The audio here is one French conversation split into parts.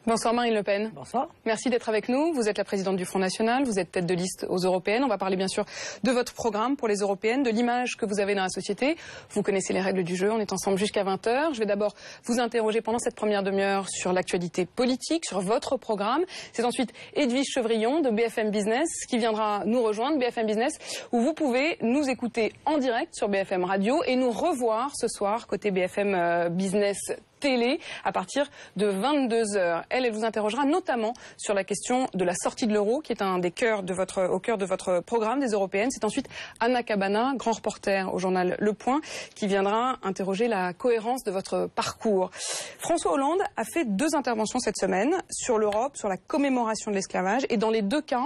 Bonsoir Marine Le Pen. Bonsoir. Merci d'être avec nous. Vous êtes la présidente du Front National, vous êtes tête de liste aux Européennes. On va parler bien sûr de votre programme pour les Européennes, de l'image que vous avez dans la société. Vous connaissez les règles du jeu, on est ensemble jusqu'à 20h. Je vais d'abord vous interroger pendant cette première demi-heure sur l'actualité politique, sur votre programme. C'est ensuite Edwige Chevrillon de BFM Business qui viendra nous rejoindre, BFM Business, où vous pouvez nous écouter en direct sur BFM Radio et nous revoir ce soir côté BFM Business télé à partir de 22h. Elle vous interrogera notamment sur la question de la sortie de l'euro, qui est un des au cœur de votre programme des Européennes. C'est ensuite Anna Cabana, grand reporter au journal Le Point, qui viendra interroger la cohérence de votre parcours. François Hollande a fait 2 interventions cette semaine sur l'Europe, sur la commémoration de l'esclavage, et dans les 2 cas,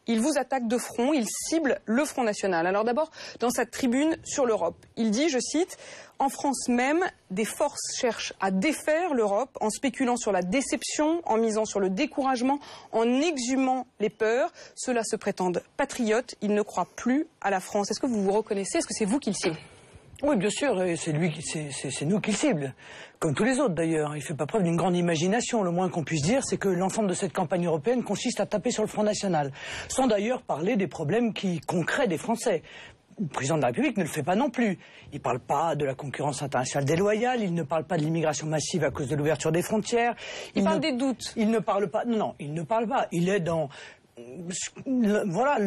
il vous attaque de front, il cible le Front National. Alors d'abord, dans sa tribune sur l'Europe, il dit, je cite, « En France même, des forces cherchent à défaire l'Europe en spéculant sur la déception, en misant sur le découragement, en exhumant les peurs. Ceux-là se prétendent patriotes, ils ne croient plus à la France. » Est-ce que vous vous reconnaissez? Est-ce que c'est vous qui le ciblez? Oui, bien sûr, c'est nous qui le cible, comme tous les autres d'ailleurs. Il ne fait pas preuve d'une grande imagination. Le moins qu'on puisse dire, c'est que l'ensemble de cette campagne européenne consiste à taper sur le Front National, sans d'ailleurs parler des problèmes concrets des Français. Le président de la République ne le fait pas non plus. Il ne parle pas de la concurrence internationale déloyale, il ne parle pas de l'immigration massive à cause de l'ouverture des frontières. Il parle des doutes. Il ne parle pas. Non, il ne parle pas. Il est dans... Voilà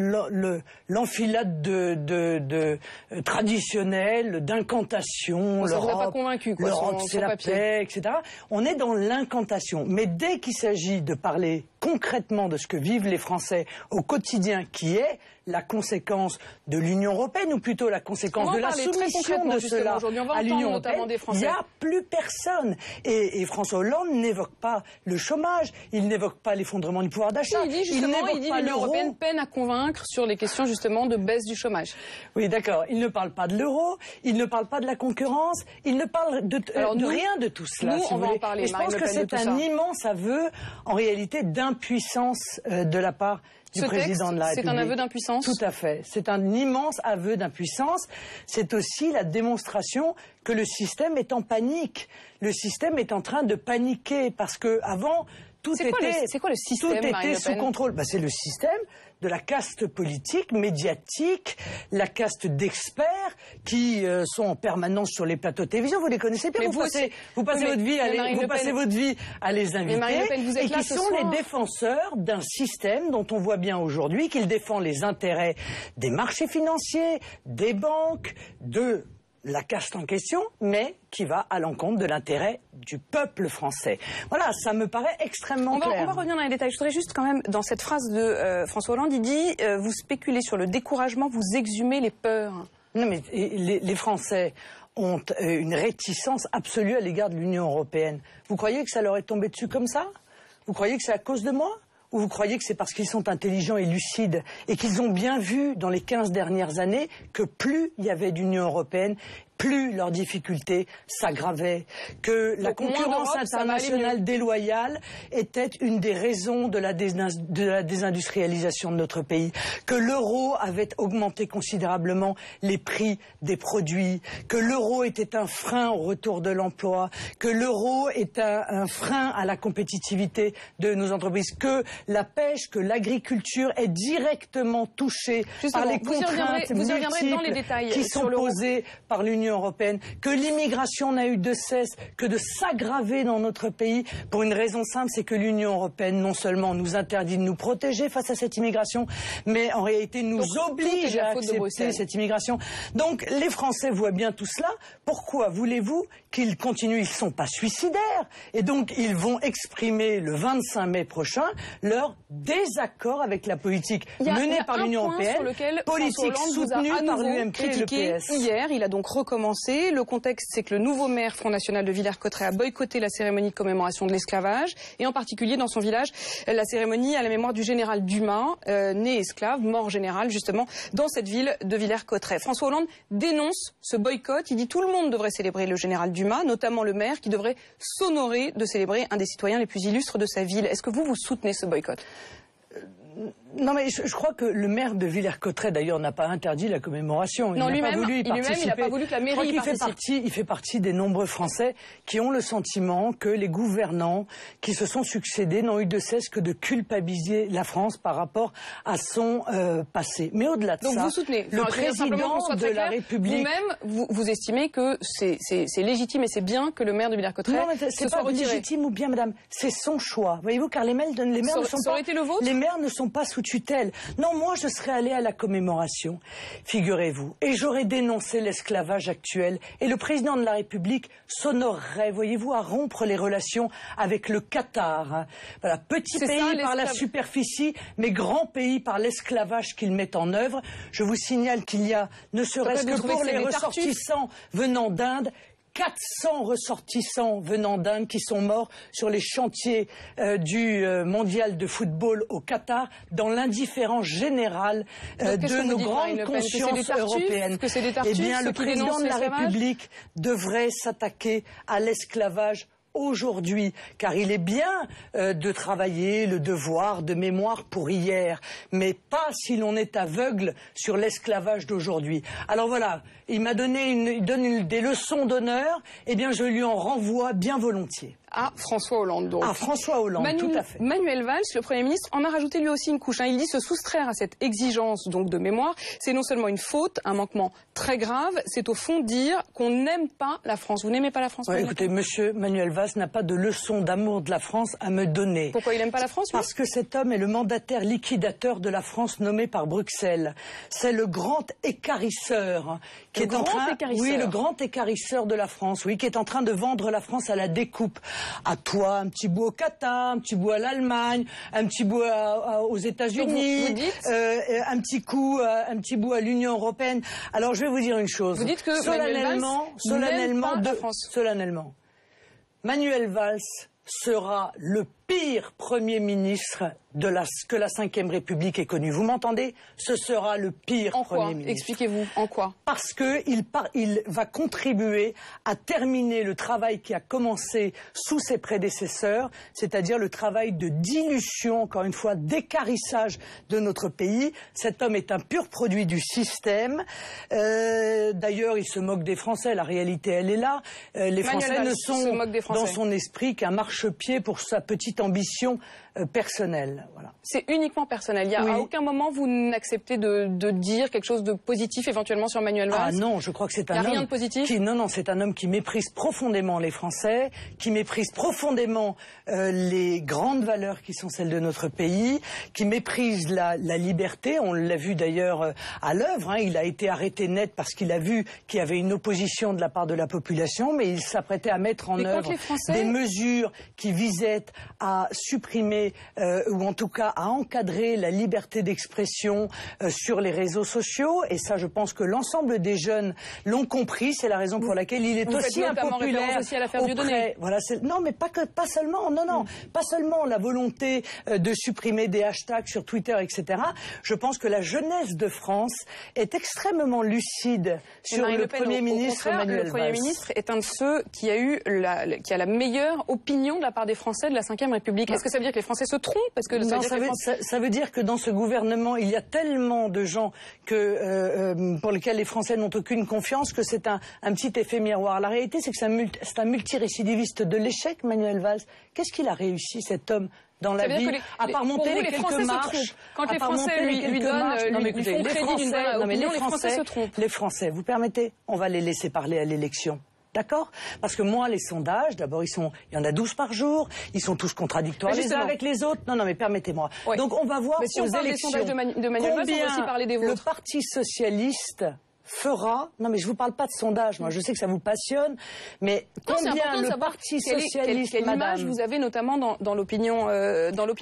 l'enfilade de traditionnelle, d'incantation. Ça vous a pas convaincu, quoi, l'Europe c'est la paix, etc. On est dans l'incantation. Mais dès qu'il s'agit de parler concrètement de ce que vivent les Français au quotidien, qui est la conséquence de l'Union européenne, ou plutôt la conséquence de la soumission de cela à l'Union européenne, il n'y a plus personne. Et François Hollande n'évoque pas le chômage, il n'évoque pas l'effondrement du pouvoir d'achat. Il dit justement, que l'Union européenne peine à convaincre sur les questions justement de baisse du chômage. Oui, d'accord. Il ne parle pas de l'euro, il ne parle pas de la concurrence, il ne parle de rien de tout cela. Nous, on va en parler. Et je pense que c'est un immense aveu, en réalité, d'impuissance de la part du président de la République. C'est un aveu d'impuissance? Tout à fait. C'est un immense aveu d'impuissance. C'est aussi la démonstration que le système est en panique. Le système est en train de paniquer parce que avant tout était sous contrôle. C'est le système de la caste politique, médiatique, la caste d'experts qui sont en permanence sur les plateaux de télévision. Vous les connaissez bien. Vous passez votre vie à les inviter et qui sont les défenseurs d'un système dont on voit bien aujourd'hui qu'il défend les intérêts des marchés financiers, des banques, de la caste en question, mais qui va à l'encontre de l'intérêt du peuple français. Voilà, ça me paraît extrêmement clair. On va revenir dans les détails. Je voudrais juste quand même, dans cette phrase de François Hollande, il dit vous spéculez sur le découragement, vous exhumez les peurs. Non mais les Français ont une réticence absolue à l'égard de l'Union européenne. Vous croyez que ça leur est tombé dessus comme ça? Vous croyez que c'est à cause de moi? Ou vous croyez que c'est parce qu'ils sont intelligents et lucides et qu'ils ont bien vu dans les 15 dernières années que plus il y avait d'Union européenne, plus leurs difficultés s'aggravaient, que la concurrence internationale déloyale était une des raisons de la désindustrialisation de notre pays, que l'euro avait augmenté considérablement les prix des produits, que l'euro était un frein au retour de l'emploi, que l'euro est un frein à la compétitivité de nos entreprises, que la pêche, que l'agriculture est directement touchée par les contraintes multiples qui sont posées par l'Union européenne, que l'immigration n'a eu de cesse que de s'aggraver dans notre pays pour une raison simple, c'est que l'Union européenne non seulement nous interdit de nous protéger face à cette immigration, mais en réalité nous oblige à accepter cette immigration. Donc les Français voient bien tout cela. Pourquoi voulez-vous qu'ils continuent? Ils ne sont pas suicidaires. Et donc ils vont exprimer le 25 mai prochain leur désaccord avec la politique menée par l'Union européenne, politique soutenue par l'UMP et le PS. Hier, il a donc recommencé. Le contexte, c'est que le nouveau maire Front National de Villers-Cotterêts a boycotté la cérémonie de commémoration de l'esclavage, et en particulier dans son village, la cérémonie à la mémoire du général Dumas, né esclave, mort général justement, dans cette ville de Villers-Cotterêts. François Hollande dénonce ce boycott. Il dit tout le monde devrait célébrer le général Dumas, notamment le maire qui devrait s'honorer de célébrer un des citoyens les plus illustres de sa ville. Est-ce que vous soutenez ce boycott? Non, mais je crois que le maire de Villers-Cotterêts, d'ailleurs, n'a pas interdit la commémoration. Non, lui-même, il n'a pas voulu que la mairie y participe. Il fait partie des nombreux Français qui ont le sentiment que les gouvernants qui se sont succédés n'ont eu de cesse que de culpabiliser la France par rapport à son passé. Mais au-delà de ça, vous soutenez, le président de la République... Vous-même, vous estimez que c'est légitime et c'est bien que le maire de Villers-Cotterêts se soit retiré. C'est pas légitime ou bien, madame, c'est son choix. Voyez-vous, car les maires ne sont pas sous tutelle. Non, moi, je serais allée à la commémoration, figurez-vous, et j'aurais dénoncé l'esclavage actuel. Et le président de la République s'honorerait, voyez-vous, à rompre les relations avec le Qatar. Hein. Voilà, petit pays par la superficie, mais grand pays par l'esclavage qu'il met en œuvre. Je vous signale qu'il y a, ne serait-ce que pour les ressortissants venant d'Inde, 400 ressortissants venant d'Inde qui sont morts sur les chantiers du mondial de football au Qatar dans l'indifférence générale de nos grandes consciences européennes. Eh bien, le président de la République devrait s'attaquer à l'esclavage aujourd'hui, car il est bien de travailler le devoir de mémoire pour hier, mais pas si l'on est aveugle sur l'esclavage d'aujourd'hui. Alors voilà, il donne des leçons d'honneur, eh bien je lui en renvoie bien volontiers. À François Hollande, donc. À François Hollande, tout à fait. Manuel Valls, le Premier ministre, en a rajouté lui aussi une couche. Hein. Il dit se soustraire à cette exigence donc de mémoire, c'est non seulement une faute, un manquement très grave, c'est au fond dire qu'on n'aime pas la France. Vous n'aimez pas la France? Écoutez, monsieur Manuel Valls n'a pas de leçon d'amour de la France à me donner. Pourquoi il n'aime pas la France? Parce que cet homme est le mandataire liquidateur de la France nommé par Bruxelles. C'est le grand équarrisseur qui est en train... Oui, le grand équarrisseur de la France, oui, qui est en train de vendre la France à la découpe. À toi, un petit bout au Qatar, un petit bout à l'Allemagne, un petit bout aux États-Unis, un petit bout à l'Union européenne. Alors je vais vous dire une chose. Vous dites que solennellement, Manuel Valls sera le pire Premier ministre que la Ve République ait connu. Vous m'entendez? Ce sera le pire Premier ministre. Expliquez-vous, en quoi? Parce qu'il va contribuer à terminer le travail qui a commencé sous ses prédécesseurs, c'est-à-dire le travail de dilution, encore une fois, d'équarrissage de notre pays. Cet homme est un pur produit du système. D'ailleurs, il se moque des Français. La réalité, elle est là. Les Français ne sont dans son esprit qu'un marchepied pour sa petite ambition personnelle. Voilà. C'est uniquement personnel. À aucun moment vous n'acceptez de dire quelque chose de positif éventuellement sur Manuel Valls? Ah non, je crois que c'est un homme... rien de positif? Non, c'est un homme qui méprise profondément les Français, qui méprise profondément les grandes valeurs qui sont celles de notre pays, qui méprise la liberté. On l'a vu d'ailleurs à l'œuvre. Hein. Il a été arrêté net parce qu'il a vu qu'il y avait une opposition de la part de la population, mais il s'apprêtait à mettre en œuvre des mesures qui visaient à supprimer ou en tout cas à encadrer la liberté d'expression sur les réseaux sociaux. Et ça, je pense que l'ensemble des jeunes l'ont compris. C'est la raison pour laquelle il est aussi impopulaire aussi à l'affaire Dieudonné. Voilà, non, mais pas seulement. Non, pas seulement la volonté de supprimer des hashtags sur Twitter, etc. Je pense que la jeunesse de France est extrêmement lucide sur le Premier ministre Manuel Valls. Le Premier ministre est un de ceux qui a la meilleure opinion de la part des Français de la Ve République. Est-ce que ça veut dire que les Français se trompent? Ça veut dire que dans ce gouvernement, il y a tellement de gens pour lesquels les Français n'ont aucune confiance que c'est un petit effet miroir. La réalité, c'est que c'est un multirécidiviste de l'échec, Manuel Valls. Qu'est-ce qu'il a réussi, cet homme, dans la vie, à part monter les quelques marches? Quand les Français lui font crédit d'une bonne opinion, les Français se trompent. Les Français, vous permettez? On va les laisser parler à l'élection. D'accord? Parce que moi, les sondages, d'abord, il y en a 12 par jour, ils sont tous contradictoires les uns avec les autres. Non, mais permettez-moi. Ouais. Donc, on va voir aux élections de Manuel Valls, on va aussi parler des vôtres. Le Parti socialiste fera... Non, mais je vous parle pas de sondage, moi, je sais que ça vous passionne, mais combien le Parti socialiste, quelle image vous avez notamment dans l'opinion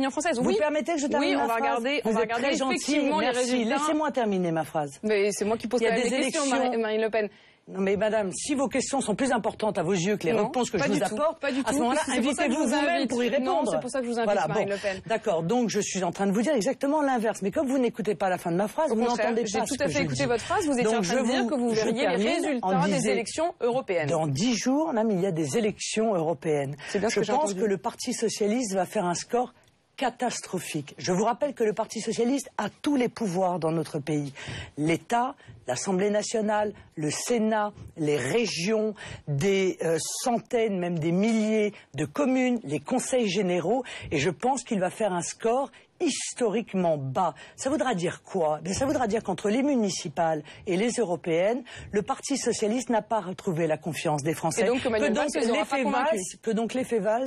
française? Vous permettez que je termine ma phrase? On va regarder effectivement les résultats. Laissez-moi terminer ma phrase. Mais c'est moi qui pose des questions, Marine Le Pen. Non mais madame, si vos questions sont plus importantes à vos yeux que les réponses que je vous apporte, à ce moment-là, invitez-vous vous-même pour y répondre. Non, c'est pour ça que je vous invite, Marine Le Pen. D'accord, donc je suis en train de vous dire exactement l'inverse. Mais comme vous n'écoutez pas la fin de ma phrase, vous n'entendez pas ce que je dis. J'ai tout à fait écouté votre phrase, vous étiez en train de dire que vous verriez les résultats des élections européennes. Dans 10 jours, il y a des élections européennes. Je pense que le Parti socialiste va faire un score catastrophique. Je vous rappelle que le Parti socialiste a tous les pouvoirs dans notre pays. L'État, l'Assemblée nationale, le Sénat, les régions, des centaines, même des milliers de communes, les conseils généraux, et je pense qu'il va faire un score historiquement bas. Ça voudra dire quoi? Ça voudra dire qu'entre les municipales et les européennes, le Parti socialiste n'a pas retrouvé la confiance des Français. Et donc que donc l'effet Valls,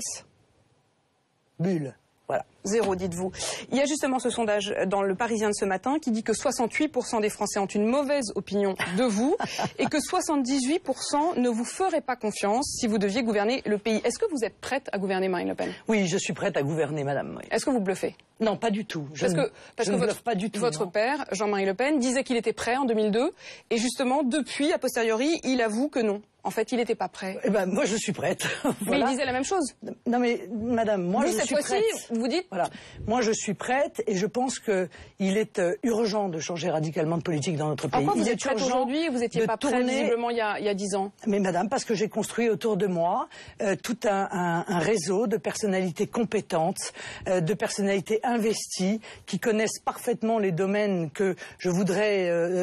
bulle. Voilà. 0, dites-vous. Il y a justement ce sondage dans Le Parisien de ce matin qui dit que 68% des Français ont une mauvaise opinion de vous et que 78% ne vous feraient pas confiance si vous deviez gouverner le pays. Est-ce que vous êtes prête à gouverner, Marine Le Pen? Oui, je suis prête à gouverner, madame. Oui. Est-ce que vous bluffez? Non, pas du tout. Parce que votre père, Jean-Marie Le Pen, disait qu'il était prêt en 2002 et justement, depuis, a posteriori, il avoue que non. En fait, il n'était pas prêt. Eh ben, moi, je suis prête. Mais il disait la même chose. Non, mais madame, moi, je suis prête. Vous dites... Voilà. Moi, je suis prête et je pense qu'il est urgent de changer radicalement de politique dans notre pays. Pourquoi vous êtes prête aujourd'hui et vous n'étiez pas prête, visiblement, il y a 10 ans? Mais madame, parce que j'ai construit autour de moi tout un réseau de personnalités compétentes, de personnalités investies, qui connaissent parfaitement les domaines que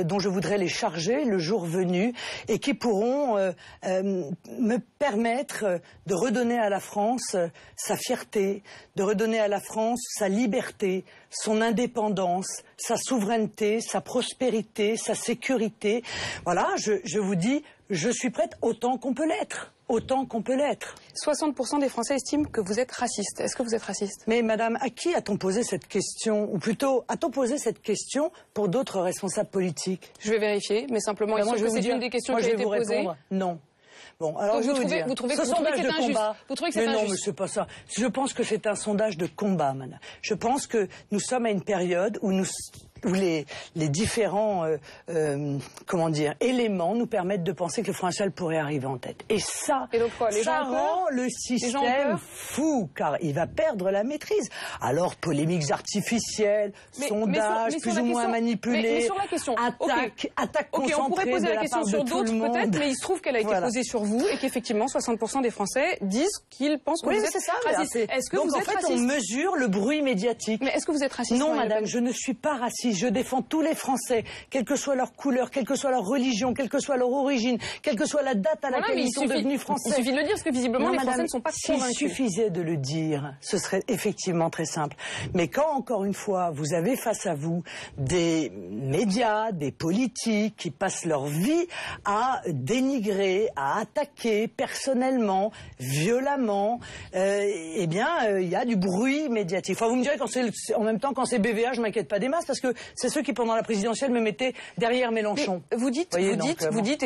dont je voudrais les charger le jour venu et qui pourront me permettre de redonner à la France sa fierté, de redonner à la France sa liberté, son indépendance, sa souveraineté, sa prospérité, sa sécurité. Voilà, je vous dis, je suis prête autant qu'on peut l'être. Autant qu'on peut l'être. 60% des Français estiment que vous êtes raciste. Est-ce que vous êtes raciste? Mais madame, à qui a-t-on posé cette question? Ou plutôt, a-on posé cette question pour d'autres responsables politiques? Je vais vérifier, mais simplement, il que c'est une des questions qui a été posée. Non. Bon, alors vous trouvez que c'est injuste? Vous trouvez que c'est injuste? Non, mais c'est pas ça. Je pense que c'est un sondage de combat, madame. Je pense que nous sommes à une période où les différents éléments nous permettent de penser que le Front National pourrait arriver en tête. Et ça, ça rend le système fou, car il va perdre la maîtrise. Alors, polémiques artificielles, sondages plus ou moins manipulés, attaques concentrées on pourrait poser la question sur d'autres peut-être, mais il se trouve qu'elle a été posée sur vous et qu'effectivement 60% des Français disent qu'ils pensent que vous êtes raciste. Est-ce que vous êtes raciste? On mesure le bruit médiatique. Mais est-ce que vous êtes raciste? Non, madame, je ne suis pas raciste. Je défends tous les Français, quelle que soit leur couleur, quelle que soit leur religion, quelle que soit leur origine, quelle que soit la date à laquelle ils sont devenus Français. Il suffit de le dire, parce que visiblement les Français ne sont pas convaincus. S'il suffisait de le dire, ce serait effectivement très simple. Mais quand, encore une fois, vous avez face à vous des médias, des politiques qui passent leur vie à dénigrer, à attaquer personnellement, violemment, eh bien, il y a du bruit médiatique. Enfin, vous me direz, en même temps, quand c'est BVA, je m'inquiète pas des masses, parce que c'est ceux qui, pendant la présidentielle, me mettaient derrière Mélenchon. Mais vous dites, et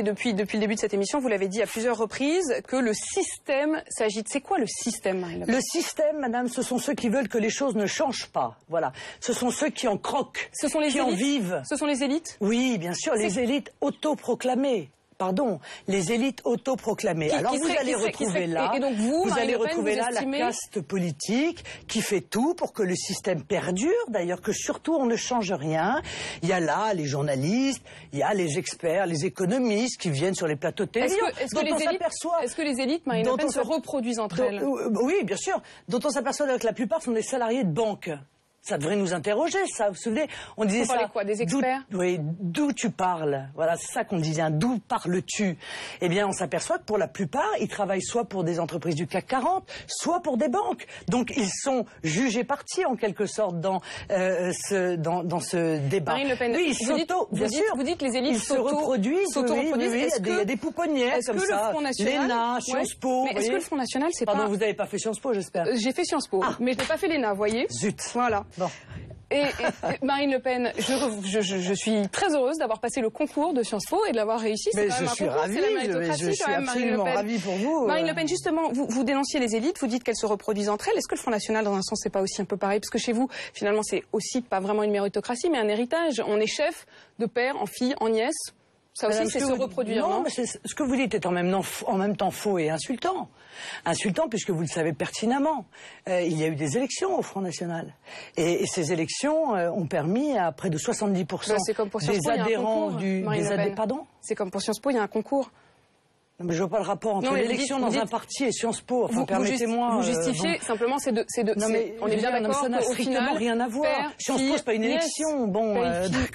depuis le début de cette émission, vous l'avez dit à plusieurs reprises, que le système s'agite. C'est quoi le système, Marine Le Pen? Le système, madame, ce sont ceux qui veulent que les choses ne changent pas. Voilà. Ce sont ceux qui en croquent, qui en vivent. Ce sont les élites? Oui, bien sûr, les élites autoproclamées. Pardon, les élites autoproclamées. Alors vous allez retrouver là, vous allez retrouver là la caste politique qui fait tout pour que le système perdure, d'ailleurs que surtout on ne change rien. Il y a là les journalistes, il y a les experts, les économistes qui viennent sur les plateaux de télé. Est-ce que les élites, Marine Le Pen, se reproduisent entre elles? Oui, bien sûr. Dont on s'aperçoit que la plupart sont des salariés de banque. Ça devrait nous interroger, ça. Vous vous souvenez, on disait ça. Quoi, des experts? Oui, d'où tu parles. Voilà, c'est ça qu'on disait. D'où parles-tu? Eh bien, on s'aperçoit que pour la plupart, ils travaillent soit pour des entreprises du CAC 40, soit pour des banques. Donc, ils sont jugés partis, en quelque sorte, dans ce débat. Marine Le Pen, oui, vous dites que les élites se reproduisent. Oui, il y a des pouponnières comme ça. L'ENA, Sciences Po. Mais est-ce que le Front National, c'est pas... Pardon, vous n'avez pas fait Sciences Po, j'espère. J'ai fait Sciences Po, mais je n'ai pas fait l'ENA, vous voyez. Zut. Voilà. Bon. Et Marine Le Pen, je suis très heureuse d'avoir passé le concours de Sciences Po et de l'avoir réussi. Mais je suis ravie, je suis absolument ravie pour vous. Marine Le Pen, justement, vous dénonciez les élites, vous dites qu'elles se reproduisent entre elles. Est-ce que le Front National, dans un sens, c'est pas aussi un peu pareil? Parce que chez vous, finalement, c'est aussi pas vraiment une méritocratie, mais un héritage. On est chef de père en fille, en nièce. Ça aussi, c'est se reproduire, non? Non, mais ce que vous dites est en même temps faux et insultant. Insultant puisque vous le savez pertinemment. Il y a eu des élections au Front National. Et ces élections ont permis à près de 70% des adhérents du... Pardon? C'est comme pour Sciences Po, il y a un concours. Mais je vois pas le rapport entre l'élection dans un parti et Sciences Po. Enfin, permettez-moi. Vous justifiez simplement Non mais on est bien d'accord ça n'a strictement rien à voir. Sciences Po, c'est pas une élection. Bon,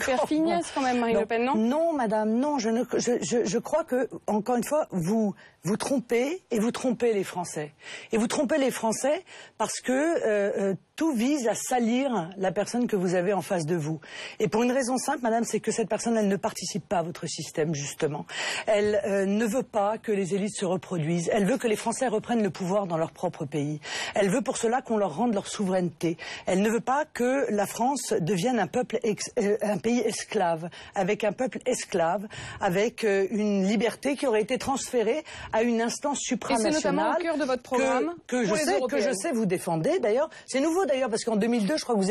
Père Fignès quand même, Marine Le Pen, non? Non, madame, non. Je crois que, encore une fois, vous trompez et vous trompez les Français. Et vous trompez les Français parce que tout vise à salir la personne que vous avez en face de vous. Et pour une raison simple, madame, c'est que cette personne, elle ne participe pas à votre système, justement. Elle ne veut pas que les élites se reproduisent. Elle veut que les Français reprennent le pouvoir dans leur propre pays. Elle veut pour cela qu'on leur rende leur souveraineté. Elle ne veut pas que la France devienne un pays esclave, avec un peuple esclave, avec une liberté qui aurait été transférée à une instance supranationale. Et c'est notamment au cœur de votre programme que je sais vous défendez. D'ailleurs, c'est nouveau d'ailleurs parce qu'en 2002, je crois que vous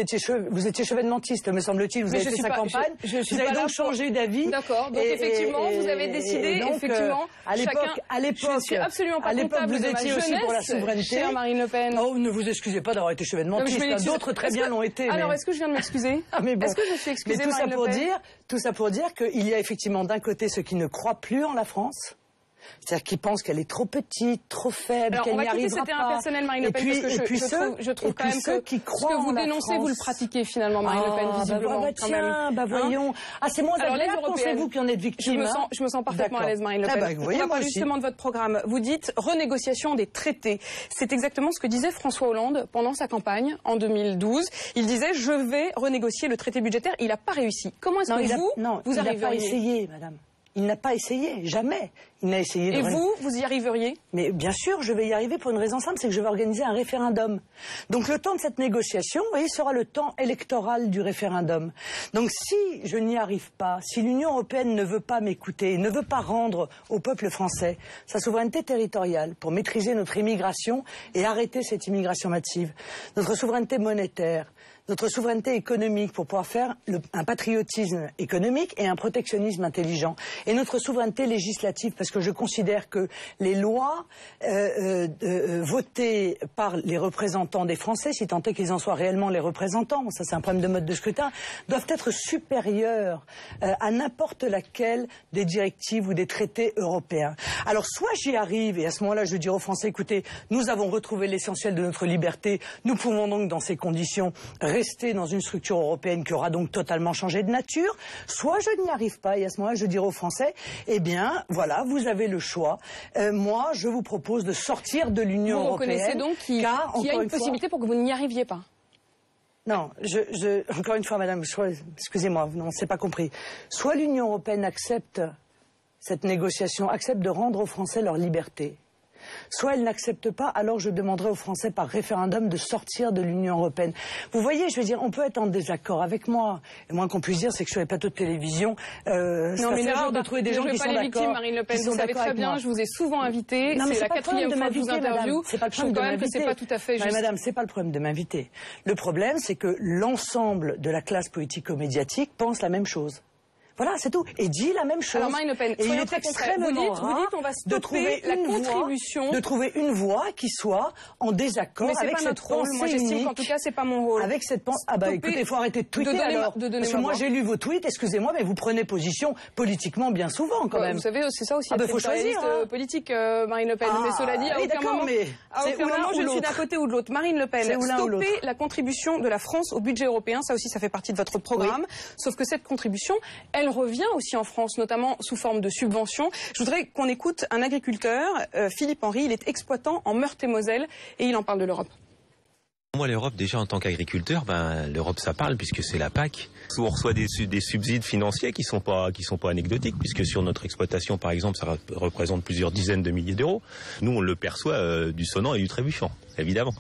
étiez chevènementiste, me semble-t-il. Vous avez fait sa campagne. Vous avez donc changé d'avis. D'accord. Donc effectivement, vous avez décidé. Effectivement, à l'époque, je suis absolument pas comptable vous étiez aussi pour la souveraineté. Chère Marine Le Pen. Oh, ne vous excusez pas d'avoir été chevènementiste. D'autres très bien l'ont été. Alors, est-ce que je viens de m'excuser? Est-ce que je suis excusée, Marine Le Pen? Tout ça pour dire qu'il y a effectivement d'un côté ceux qui ne croient plus en la France. C'est-à-dire qu'ils pensent qu'elle est trop petite, trop faible, qu'elle n'y arrivera pas. C'était un personnel, Marine Le Pen, parce que je trouve quand même que ce que vous dénoncez, vous le pratiquez finalement, Marine Le Pen, visiblement. Voyons. Ah, c'est moins agréable, pensez-vous qui en êtes victime? Je me sens parfaitement à l'aise, Marine Le Pen. On va parler justement de votre programme. Vous dites renégociation des traités. C'est exactement ce que disait François Hollande pendant sa campagne en 2012. Il disait, je vais renégocier le traité budgétaire. Il n'a pas réussi. Comment est-ce que vous arriveriez? Il n'a pas essayé, madame. Il n'a pas essayé, jamais. Il n'a essayé de... Et vous y arriveriez? Mais bien sûr, je vais y arriver pour une raison simple, c'est que je vais organiser un référendum. Donc le temps de cette négociation, vous voyez, sera le temps électoral du référendum. Donc si je n'y arrive pas, si l'Union européenne ne veut pas m'écouter, ne veut pas rendre au peuple français sa souveraineté territoriale pour maîtriser notre immigration et arrêter cette immigration massive, notre souveraineté monétaire, notre souveraineté économique pour pouvoir faire un patriotisme économique et un protectionnisme intelligent. Et notre souveraineté législative, parce que je considère que les lois votées par les représentants des Français, si tant est qu'ils en soient réellement les représentants, ça c'est un problème de mode de scrutin, doivent être supérieures à n'importe laquelle des directives ou des traités européens. Alors soit j'y arrive, et à ce moment-là je dirai aux Français, écoutez, nous avons retrouvé l'essentiel de notre liberté, nous pouvons donc dans ces conditions rester dans une structure européenne qui aura donc totalement changé de nature, soit je n'y arrive pas, et à ce moment-là je dirai aux Français, eh bien voilà, vous avez le choix. Moi je vous propose de sortir de l'Union européenne. Vous reconnaissez donc qu'il y a une possibilité pour que vous n'y arriviez pas? Non, encore une fois madame, excusez-moi, non, c'est pas compris. Soit l'Union européenne accepte cette négociation, accepte de rendre aux Français leur liberté. Soit elle n'accepte pas, alors je demanderai aux Français par référendum de sortir de l'Union européenne. Vous voyez, je veux dire, on peut être en désaccord avec moi. Et moins qu'on puisse dire, c'est que sur les plateaux de télévision, c'est assez rare de trouver des gens qui sont d'accord. Marine Le Pen, vous savez très bien, je vous ai souvent invité. C'est la quatrième fois que je vous interviewe. C'est pas le problème de m'inviter. C'est pas tout à fait juste. Madame, c'est pas le problème de m'inviter. Le problème, c'est que l'ensemble de la classe politico-médiatique pense la même chose. Voilà, c'est tout. Et dit la même chose. Alors Marine Le Pen, et il est extrêmement rare on va stopper la contribution. De trouver une voix qui soit en désaccord avec cette pensée unique. Moi, j'estime qu'en tout cas, c'est pas mon rôle. Avec cette pensée. Ah bah écoutez, il faut arrêter de tweeter alors. Parce que moi, j'ai lu vos tweets, excusez-moi, mais vous prenez position politiquement bien souvent quand même. Vous savez, c'est ça aussi. Ah bah faut choisir. Politique, Marine Le Pen. Mais cela dit, à aucun moment, je suis d'un côté ou de l'autre. Marine Le Pen, stopper la contribution de la France au budget européen, ça aussi, ça fait partie de votre programme. Sauf que cette contribution, elle revient aussi en France, notamment sous forme de subventions. Je voudrais qu'on écoute un agriculteur, Philippe Henry, il est exploitant en Meurthe-et-Moselle et il en parle de l'Europe. Moi, l'Europe, déjà en tant qu'agriculteur, l'Europe, ça parle puisque c'est la PAC. On reçoit des subsides financiers qui sont pas anecdotiques, puisque sur notre exploitation, par exemple, ça représente plusieurs dizaines de milliers d'euros. Nous, on le perçoit du sonnant et du trébuchant, évidemment.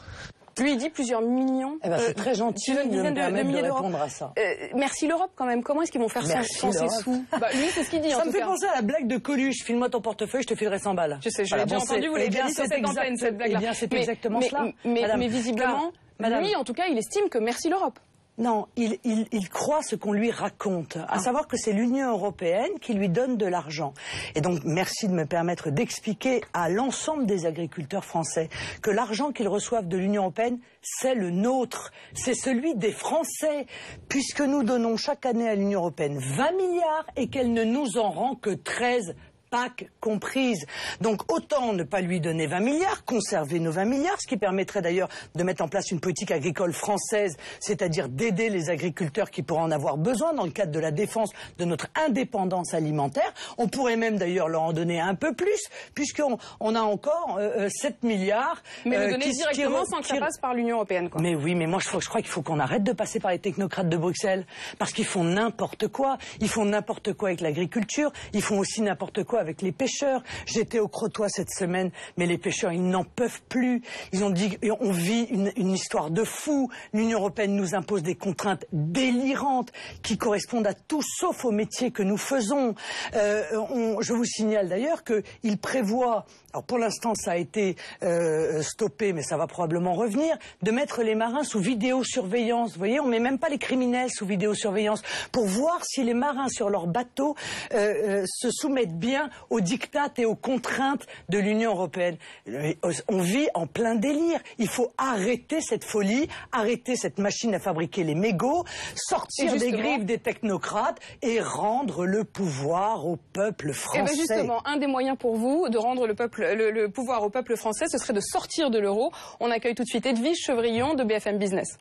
Lui, il dit plusieurs millions. C'est très gentil de me permettre de répondre à ça. Merci l'Europe quand même. Comment est-ce qu'ils vont faire sans ces sous? Lui, c'est ce qu'il dit en tout cas. Ça me fait penser à la blague de Coluche. File-moi ton portefeuille, je te filerai 100 balles. Je sais, je l'ai déjà entendu, vous l'avez bien dit sur cette antenne, cette blague-là. Eh bien, c'est exactement cela. Mais visiblement, lui, en tout cas, il estime que merci l'Europe. Non, il croit ce qu'on lui raconte, à savoir que c'est l'Union européenne qui lui donne de l'argent. Et donc, merci de me permettre d'expliquer à l'ensemble des agriculteurs français que l'argent qu'ils reçoivent de l'Union européenne, c'est le nôtre, c'est celui des Français, puisque nous donnons chaque année à l'Union européenne 20 milliards et qu'elle ne nous en rend que 13 PAC comprise. Donc autant ne pas lui donner 20 milliards, conserver nos 20 milliards, ce qui permettrait d'ailleurs de mettre en place une politique agricole française, c'est-à-dire d'aider les agriculteurs qui pourraient en avoir besoin dans le cadre de la défense de notre indépendance alimentaire. On pourrait même d'ailleurs leur en donner un peu plus, puisqu'on a encore 7 milliards. Mais le donner directement sans que ça passe par l'Union européenne, quoi. Mais oui, mais moi je crois qu'il faut qu'on arrête de passer par les technocrates de Bruxelles, parce qu'ils font n'importe quoi. Ils font n'importe quoi avec l'agriculture, ils font aussi n'importe quoi avec les pêcheurs. J'étais au Crotoy cette semaine, mais les pêcheurs, ils n'en peuvent plus. Ils ont dit, on vit une histoire de fou. L'Union européenne nous impose des contraintes délirantes qui correspondent à tout sauf au métier que nous faisons. Je vous signale d'ailleurs qu'il prévoit, alors pour l'instant ça a été stoppé, mais ça va probablement revenir, de mettre les marins sous vidéosurveillance. Vous voyez, on met même pas les criminels sous vidéosurveillance pour voir si les marins sur leur bateau se soumettent bien aux diktats et aux contraintes de l'Union européenne. On vit en plein délire. Il faut arrêter cette folie, arrêter cette machine à fabriquer les mégots, sortir des griffes des technocrates et rendre le pouvoir au peuple français. Et bien justement, un des moyens pour vous de rendre le pouvoir au peuple français, ce serait de sortir de l'euro. On accueille tout de suite Edwige Chevrillon de BFM Business.